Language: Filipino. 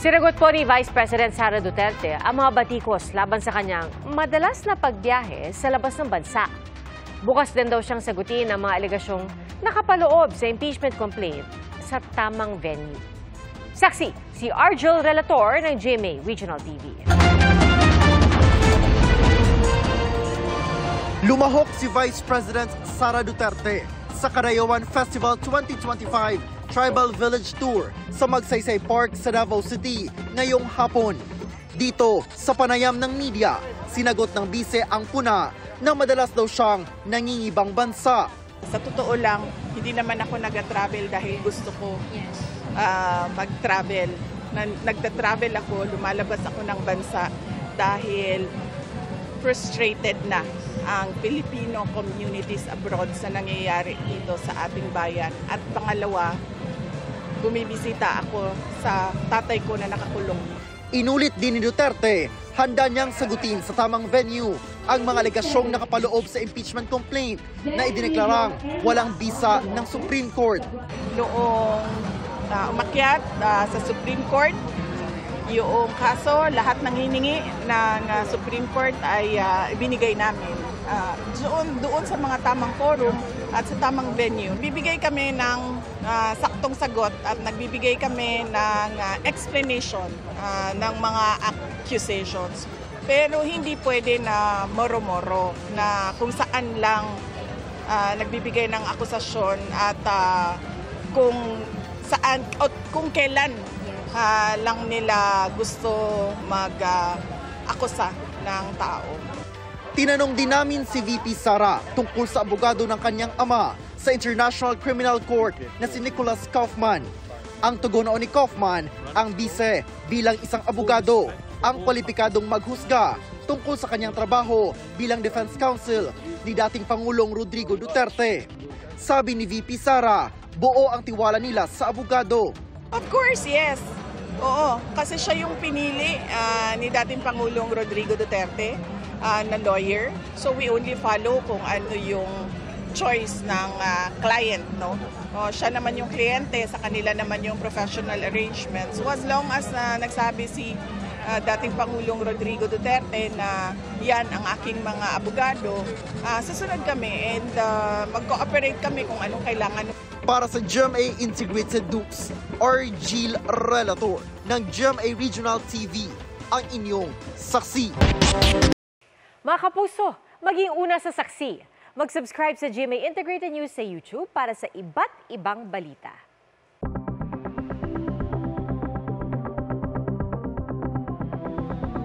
Sinagot po ni Vice President Sara Duterte ang mga batikos laban sa kanyang madalas na pagbiyahe sa labas ng bansa. Bukas din daw siyang sagutin ang mga alegasyong nakapaloob sa impeachment complaint sa tamang venue. Saksi, si Argel Relator ng GMA Regional TV. Lumahok si Vice President Sara Duterte sa Karayawan Festival 2025 Tribal Village Tour sa Magsaysay Park sa Davao City ngayong hapon. Dito sa panayam ng media, sinagot ng bise ang puna na madalas daw siyang nangingibang bansa. Sa totoo lang, hindi naman ako nag-travel dahil gusto ko mag-travel. Nagda-travel ako, lumalabas ako ng bansa dahil frustrated na ang Filipino communities abroad sa nangyayari dito sa ating bayan. At pangalawa, bumibisita ako sa tatay ko na nakakulong. Inulit din ni Duterte, handa niyang sagutin sa tamang venue ang mga alegasyong nakapaloob sa impeachment complaint na idineklarang walang bisa ng Supreme Court. Noong umakyat sa Supreme Court, yung kaso, lahat ng hiningi ng Supreme Court ay ibinigay namin. Doon sa mga tamang forum at sa tamang venue, bibigay kami ng saktong sagot at nagbibigay kami ng explanation ng mga accusations. Pero hindi pwede na moro-moro na kung saan lang nagbibigay ng akusasyon at kung saan o kung kailan lang nila gusto mag-akusa ng tao. Tinanong din namin si VP Sara tungkol sa abogado ng kanyang ama sa International Criminal Court na si Nicholas Kaufman. Ang tugon noon ni Kaufman, ang bise bilang isang abogado, ang kwalipikadong maghusga tungkol sa kanyang trabaho bilang defense counsel ni dating Pangulong Rodrigo Duterte. Sabi ni VP Sara, buo ang tiwala nila sa abogado. Of course, yes. Oo, kasi siya yung pinili ni dating Pangulong Rodrigo Duterte na lawyer. So we only follow kung ano yung choice ng client, no? Siya naman yung kliyente, sa kanila naman yung professional arrangements. So as long as nagsabi si dating Pangulong Rodrigo Duterte na yan ang aking mga abogado, susunod kami and mag-cooperate kami kung anong kailangan. Para sa GMA Integrated News, Argel Relator ng GMA Regional TV, ang inyong saksi. Mga kapuso, maging una sa saksi. Mag-subscribe sa GMA Integrated News sa YouTube para sa iba't ibang balita.